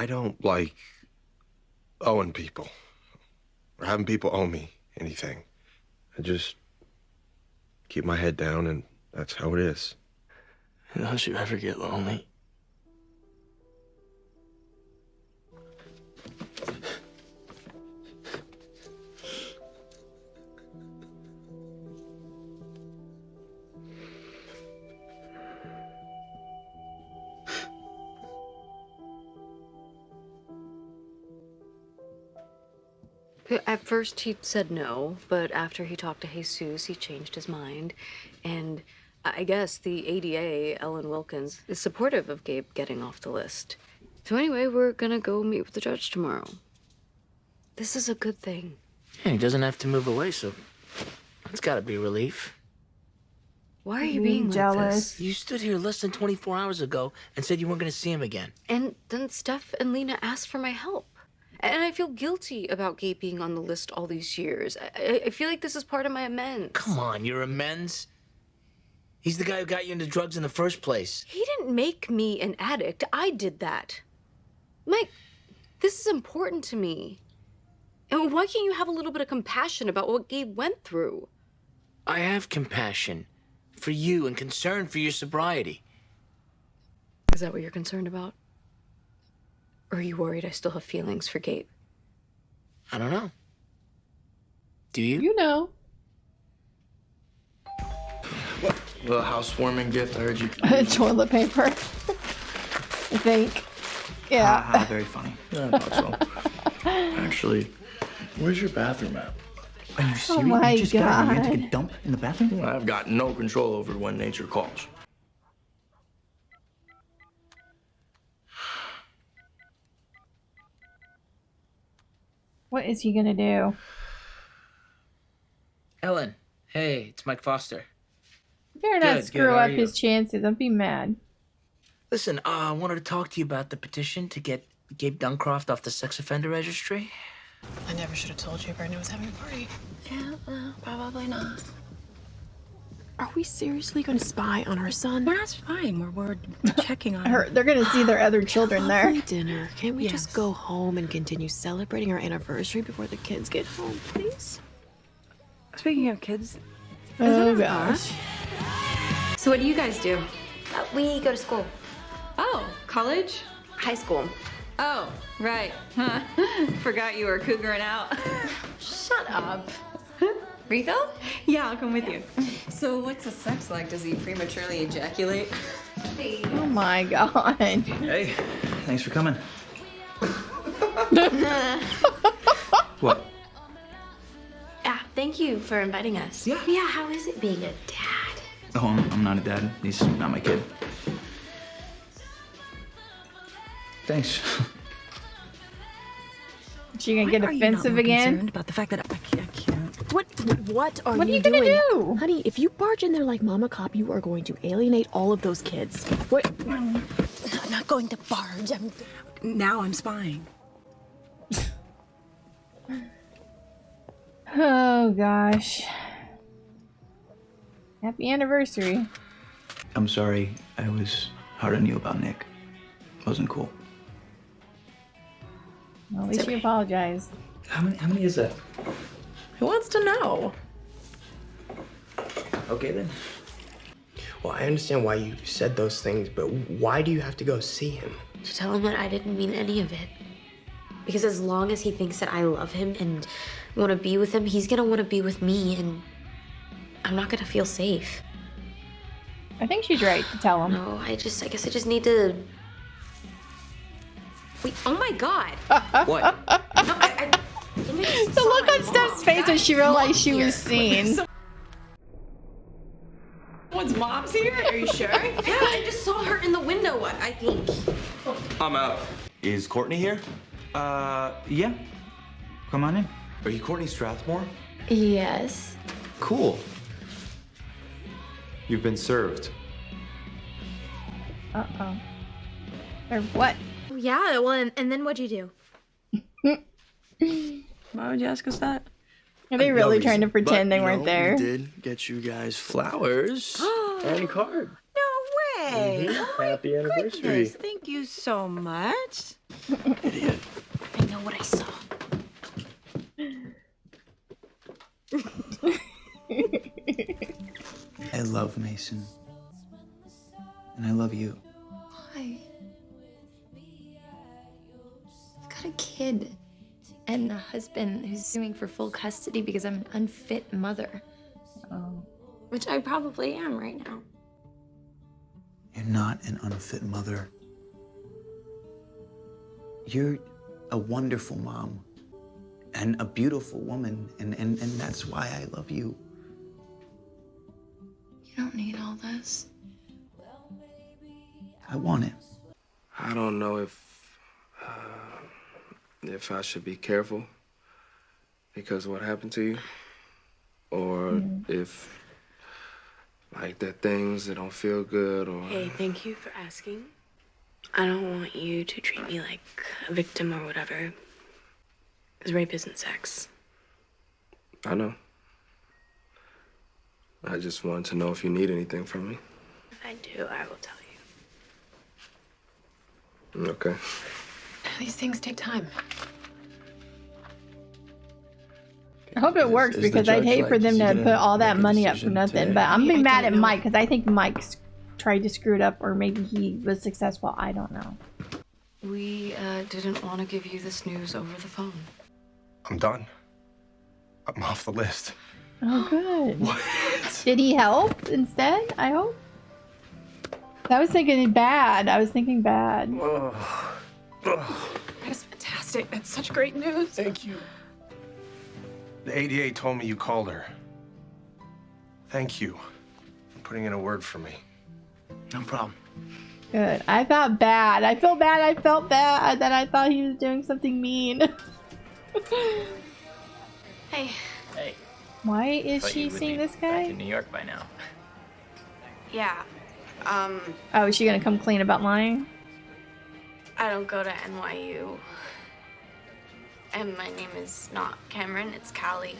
don't like owing people or having people owe me anything. I just keep my head down, and that's how it is. Don't you ever get lonely? At first, he said no, but after he talked to Jesus, he changed his mind. And I guess the ADA, Ellen Wilkins, is supportive of Gabe getting off the list. So anyway, we're gonna go meet with the judge tomorrow. This is a good thing. Yeah, he doesn't have to move away, so that's gotta be a relief. Why are you being jealous? like this? You stood here less than 24 hours ago and said you weren't gonna see him again. And then Steph and Lena asked for my help. And I feel guilty about Gabe being on the list all these years. I feel like this is part of my amends. Come on, your amends? He's the guy who got you into drugs in the first place. He didn't make me an addict. I did that. Mike, this is important to me. And why can't you have a little bit of compassion about what Gabe went through? I have compassion for you and concern for your sobriety. Is that what you're concerned about? Or are you worried I still have feelings for Gabe? I don't know. Do you? You know. What? The housewarming gift I heard you. Toilet paper. I think. Yeah. Ha, very funny. Yeah, I thought so. Actually, where's your bathroom at? Are you serious? Oh my You just got here. You God. had to take a dump in the bathroom? I've got no control over when nature calls. What is he gonna do? Ellen, hey, it's Mike Foster. You better not Good, screw good. How up are his chances. I'd be mad. Listen, I wanted to talk to you about the petition to get Gabe Duncroft off the sex offender registry. I never should have told you Brenda was having a party. Yeah, well, probably not. Are we seriously going to spy on her son? We're not spying. We're checking on her. They're gonna see their other children there. Lovely dinner. Can't we Yes. just go home and continue celebrating our anniversary before the kids get home, please? Speaking of kids, Oh gosh. So what do you guys do? We go to school. Oh, college? High school. Oh, right. Huh. Forgot you were cougaring out. Shut up. Refill? Yeah, I'll come with you. So what's the sex like? Does he prematurely ejaculate? Oh my god. Hey, thanks for coming. What? Yeah, thank you for inviting us. Yeah. Yeah, how is it being a dad? Oh, I'm not a dad. He's not my kid. Thanks. She gonna get why are you not offensive more again? concerned about the fact that I can't. What are What are you you gonna doing? do? Honey, if you barge in there like Mama Cop, you are going to alienate all of those kids. What? I'm not going to barge. Now I'm spying. Oh gosh. Happy anniversary. I'm sorry I was hard on you about Nick. Wasn't cool. Well, at least you apologized. How many is that? Who wants to know? Okay then. Well, I understand why you said those things, but why do you have to go see him? To tell him that I didn't mean any of it. Because as long as he thinks that I love him and want to be with him, he's gonna want to be with me, and I'm not gonna feel safe. I think she's right to tell him. No, I guess I just need to. Wait, oh my god! What? The look on Steph's face when she realized she was seen. Someone's mom's here? Are you sure? Yeah, I just saw her in the window, I think. I'm out. Is Courtney here? Yeah. Come on in. Are you Courtney Strathmore? Yes. Cool. You've been served. Uh-oh. Or what? Yeah, well, and then what'd you do? Why would you ask us that? Are they really trying to But, pretend they you weren't know, there? We did get you guys flowers and a card. No Hey! Oh Happy my anniversary. goodness, thank you so much. Idiot. I know what I saw. I love Mason. And I love you. Why? I've got a kid and a husband who's suing for full custody because I'm an unfit mother. Oh. Which I probably am right now. You're not an unfit mother. You're a wonderful mom and a beautiful woman, and that's why I love you. You don't need all this. I want it. I don't know if I should be careful because of what happened to you, or if like there are things that don't feel good, or. Hey, thank you for asking. I don't want you to treat me like a victim or whatever. Because rape isn't sex. I know. I just wanted to know if you need anything from me. If I do, I will tell you. Okay. These things take time. I hope it works because I'd hate for them to put all that money up for nothing. But I'm being mad at Mike because I think Mike tried to screw it up, or maybe he was successful. I don't know. We didn't want to give you this news over the phone. I'm done. I'm off the list. Oh, good. What? Did he help instead? I hope. I was thinking bad. I was thinking bad. That is fantastic. That's such great news. Thank you. The ADA told me you called her. Thank you for putting in a word for me. No problem. Good. I felt bad. I felt bad. I felt bad that I thought he was doing something mean. Hey. Hey. Why is Thought she you would seeing be this guy? back in New York by now. Yeah. Oh, is she gonna come clean about lying? I don't go to NYU. And my name is not Cameron, it's Callie.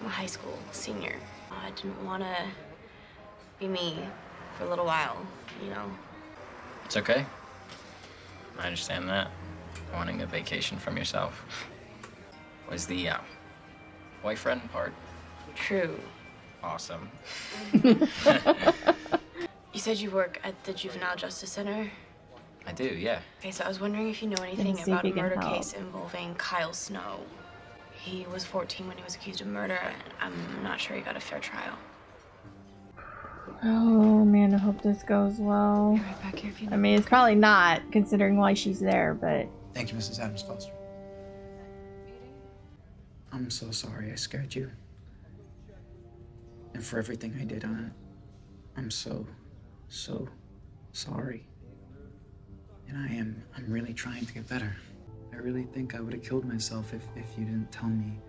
I'm a high school senior. I didn't want to be me for a little while, you know? It's okay. I understand that. Wanting a vacation from yourself. Was the boyfriend part True. awesome? You said you work at the Juvenile Justice Center? I do, yeah. Okay, so I was wondering if you know anything see if about he a can murder help. case involving Kyle Snow. He was 14 when he was accused of murder, and I'm not sure he got a fair trial. Oh man, I hope this goes well. Be right back here if you I mean, it's probably not, considering why she's there, but... Thank you, Mrs. Adams Foster. I'm so sorry I scared you. And for everything I did on it, I'm so sorry. And I'm really trying to get better. I really think I would have killed myself if you didn't tell me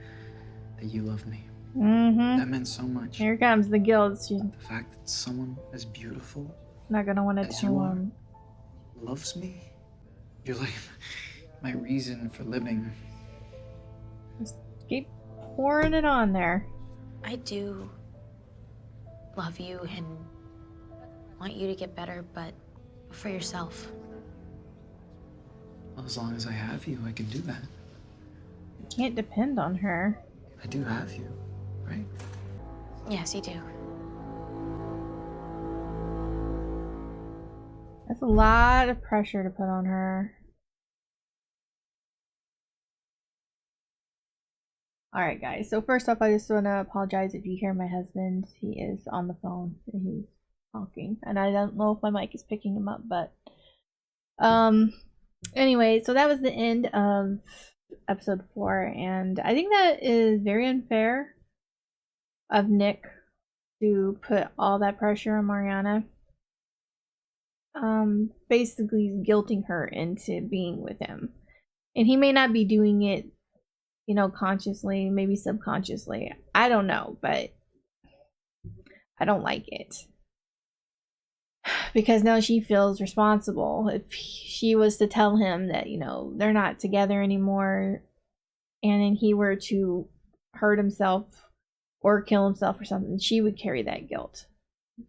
that you loved me. Mm-hmm. That meant so much. Here comes the guilt. She's The fact that someone as beautiful not gonna want to as you tell are him. loves me. You're like my reason for living. Just keep pouring it on there. I do love you and want you to get better, but for yourself. Well, as long as I have you, I can do that. You can't depend on her. I do have you, right? Yes, you do. That's a lot of pressure to put on her. Alright guys, so first off I just want to apologize if you hear my husband. He is on the phone and he's talking. And I don't know if my mic is picking him up, but... Anyway, so that was the end of episode 4, and I think that is very unfair of Nick to put all that pressure on Mariana. Basically guilting her into being with him. And he may not be doing it, you know, consciously, maybe subconsciously. I don't know, but I don't like it. Because now she feels responsible. If she was to tell him that, you know, they're not together anymore, and then he were to hurt himself or kill himself or something, she would carry that guilt.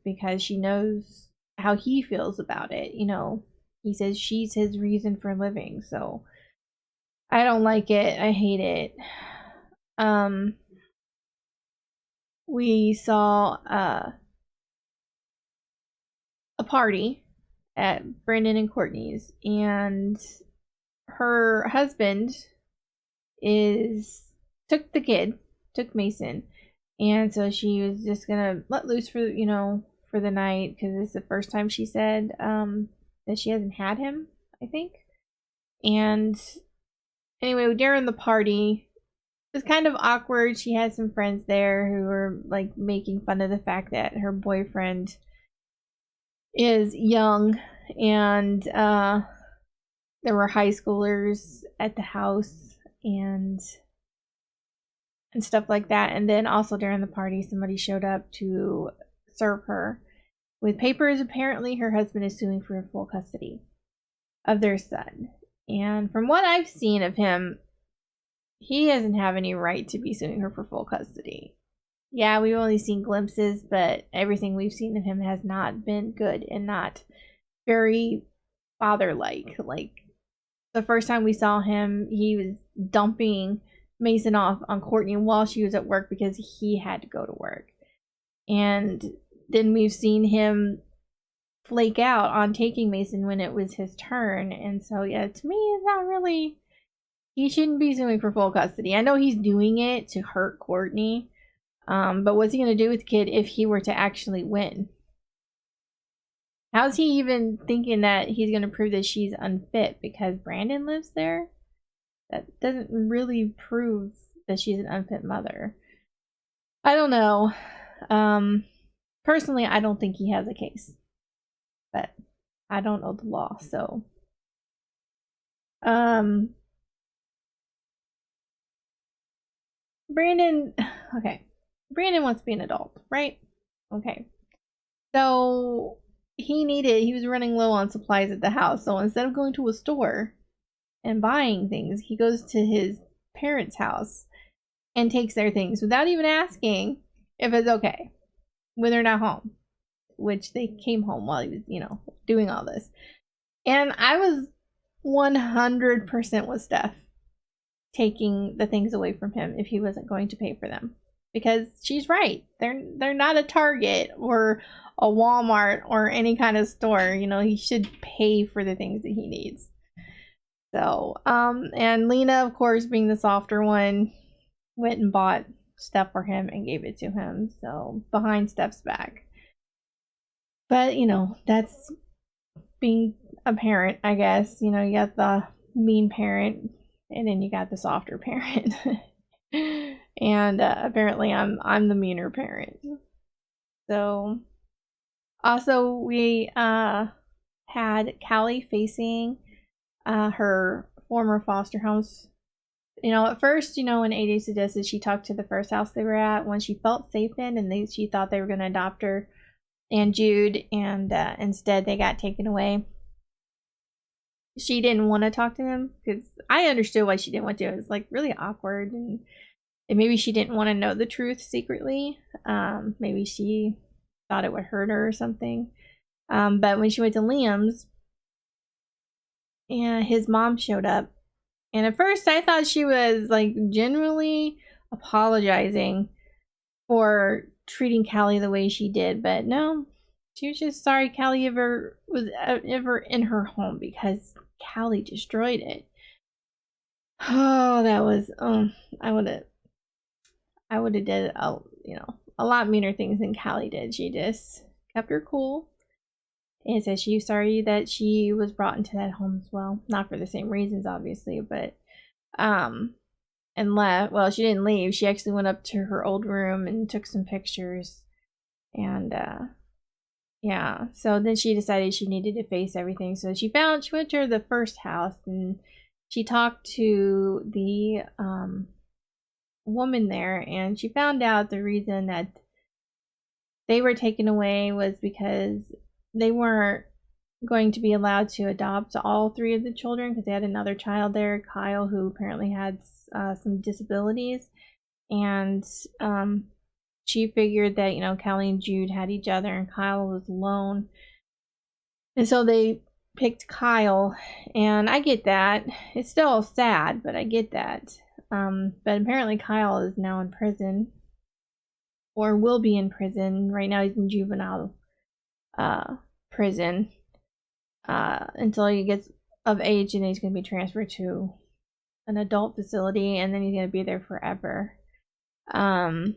Because she knows how he feels about it. You know, he says she's his reason for living. So I don't like it. I hate it. We saw a party at Brandon and Courtney's, and her husband took Mason, and so she was just gonna let loose for for the night, because it's the first time she said that she hasn't had him, I think. And anyway, during the party, it was kind of awkward. She had some friends there who were like making fun of the fact that her boyfriend is young, and there were high schoolers at the house and stuff like that. And then also during the party, somebody showed up to serve her with papers. Apparently her husband is suing for full custody of their son, and from what I've seen of him, he doesn't have any right to be suing her for full custody. Yeah, we've only seen glimpses, but everything we've seen of him has not been good and not very father-like. Like, the first time we saw him, he was dumping Mason off on Courtney while she was at work because he had to go to work. And then we've seen him flake out on taking Mason when it was his turn. And so, yeah, to me, it's not really... He shouldn't be suing for full custody. I know he's doing it to hurt Courtney. But what's he going to do with the kid if he were to actually win? How's he even thinking that he's going to prove that she's unfit because Brandon lives there? That doesn't really prove that she's an unfit mother. I don't know. Personally, I don't think he has a case. But I don't know the law, so... Brandon... Okay. Brandon wants to be an adult, right? Okay. So he was running low on supplies at the house. So instead of going to a store and buying things, he goes to his parents' house and takes their things without even asking if it's okay when they're not home, which they came home while he was, doing all this. And I was 100% with Steph taking the things away from him if he wasn't going to pay for them. Because she's right. They're not a Target or a Walmart or any kind of store. He should pay for the things that he needs. So, and Lena, of course, being the softer one, went and bought stuff for him and gave it to him. So, behind Steph's back. But, that's being a parent, I guess. You got the mean parent, and then you got the softer parent. And apparently I'm the meaner parent. So also we had Callie facing her former foster house. At first, when AJ suggested she talked to the first house they were at, when she felt safe in, and she thought they were going to adopt her and Jude, and instead they got taken away. She didn't want to talk to him, because I understood why she didn't want to. It was like really awkward, and maybe she didn't want to know the truth secretly. Maybe she thought it would hurt her or something. But when she went to Liam's, and his mom showed up, and at first I thought she was like genuinely apologizing for treating Callie the way she did, but no, she was just sorry Callie was ever in her home because Callie destroyed it. Oh, that was I would have did a lot meaner things than Callie did. She just kept her cool and said she was sorry that she was brought into that home as well. Not for the same reasons, obviously, but and left. Well, she didn't leave. She actually went up to her old room and took some pictures. And yeah, so then she decided she needed to face everything. So she went to the first house, and she talked to the woman there, and she found out the reason that they were taken away was because they weren't going to be allowed to adopt all three of the children, because they had another child there, Kyle, who apparently had some disabilities. And she figured that Callie and Jude had each other and Kyle was alone, And so they picked Kyle, and I get that. It's still sad, but I get that. But apparently Kyle is now in prison, or will be in prison. Right now he's in juvenile prison until he gets of age, and he's going to be transferred to an adult facility, and then he's going to be there forever. And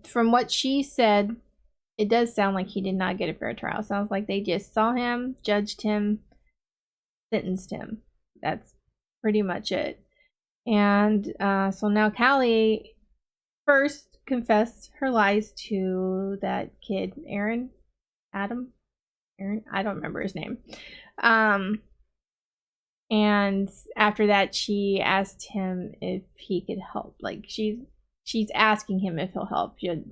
from what she said, it does sound like he did not get a fair trial. Sounds like they just saw him, judged him, sentenced him. That's pretty much it. And so now Callie first confessed her lies to that kid, Aaron, I don't remember his name. And after that, she asked him if he could help. Like, she's asking him if he'll help. She had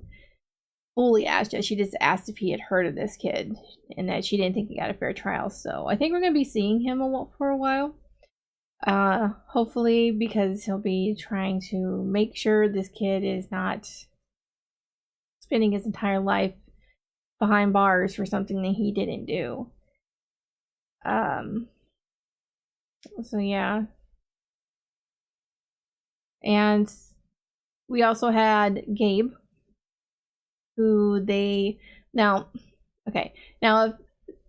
fully asked it. She just asked if he had heard of this kid, and that she didn't think he got a fair trial. So I think we're going to be seeing him for a while. Hopefully, because he'll be trying to make sure this kid is not spending his entire life behind bars for something that he didn't do. So yeah. And we also had Gabe, who now if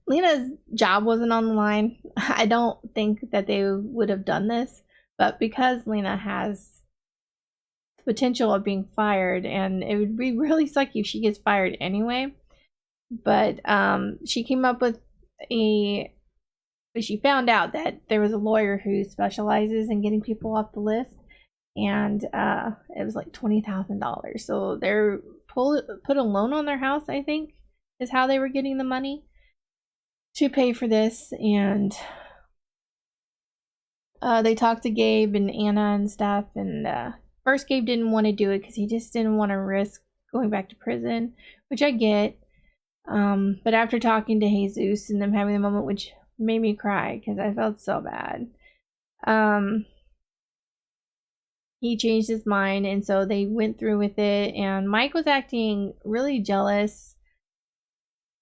Lena's job wasn't on the line, I don't think that they would have done this, but because Lena has the potential of being fired, and it would be really sucky if she gets fired anyway, but she came up with she found out that there was a lawyer who specializes in getting people off the list, and it was like $20,000. So they're put a loan on their house, I think, is how they were getting the money to pay for this. And they talked to Gabe and Anna and stuff, and first Gabe didn't want to do it because he just didn't want to risk going back to prison, which I get. But after talking to Jesus and them having the moment, which made me cry because I felt so bad, he changed his mind, and so they went through with it. And Mike was acting really jealous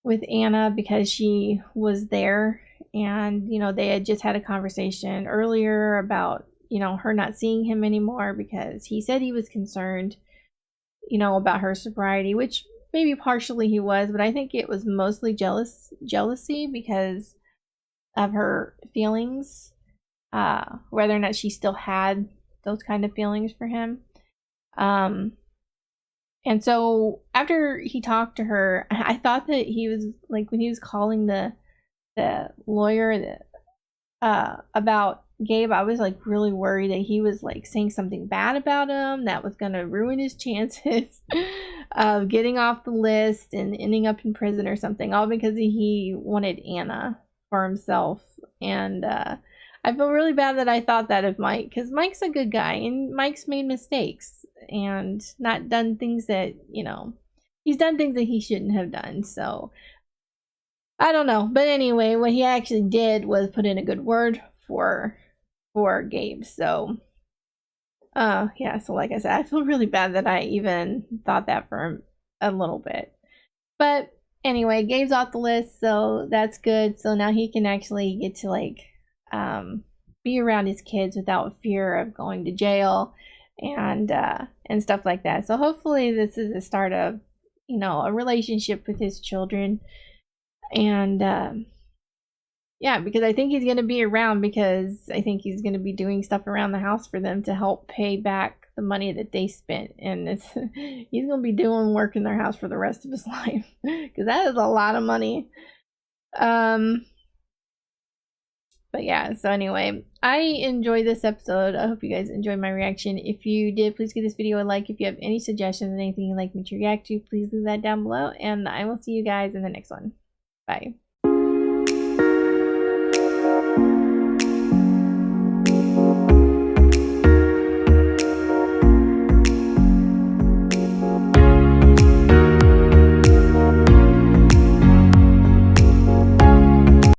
with Anna because she was there, and they had just had a conversation earlier about her not seeing him anymore because he said he was concerned about her sobriety, which maybe partially he was, but I think it was mostly jealousy because of her feelings, whether or not she still had those kind of feelings for him. And so after he talked to her, I thought that he was like, when he was calling the lawyer about Gabe, I was like really worried that he was like saying something bad about him that was gonna ruin his chances of getting off the list and ending up in prison or something, all because he wanted Anna for himself. And I feel really bad that I thought that of Mike, because Mike's a good guy, and Mike's made mistakes and not done things that, he's done things that he shouldn't have done. So I don't know. But anyway, what he actually did was put in a good word for Gabe. So yeah, so like I said, I feel really bad that I even thought that for him a little bit. But anyway, Gabe's off the list, so that's good. So now he can actually get to be around his kids without fear of going to jail and stuff like that. So hopefully this is the start of a relationship with his children. And yeah, because I think he's going to be around, because I think he's going to be doing stuff around the house for them to help pay back the money that they spent. And he's going to be doing work in their house for the rest of his life, because that is a lot of money. But yeah, so anyway, I enjoyed this episode. I hope you guys enjoyed my reaction. If you did, please give this video a like. If you have any suggestions, anything you'd like me to react to, please leave that down below. And I will see you guys in the next one. Bye.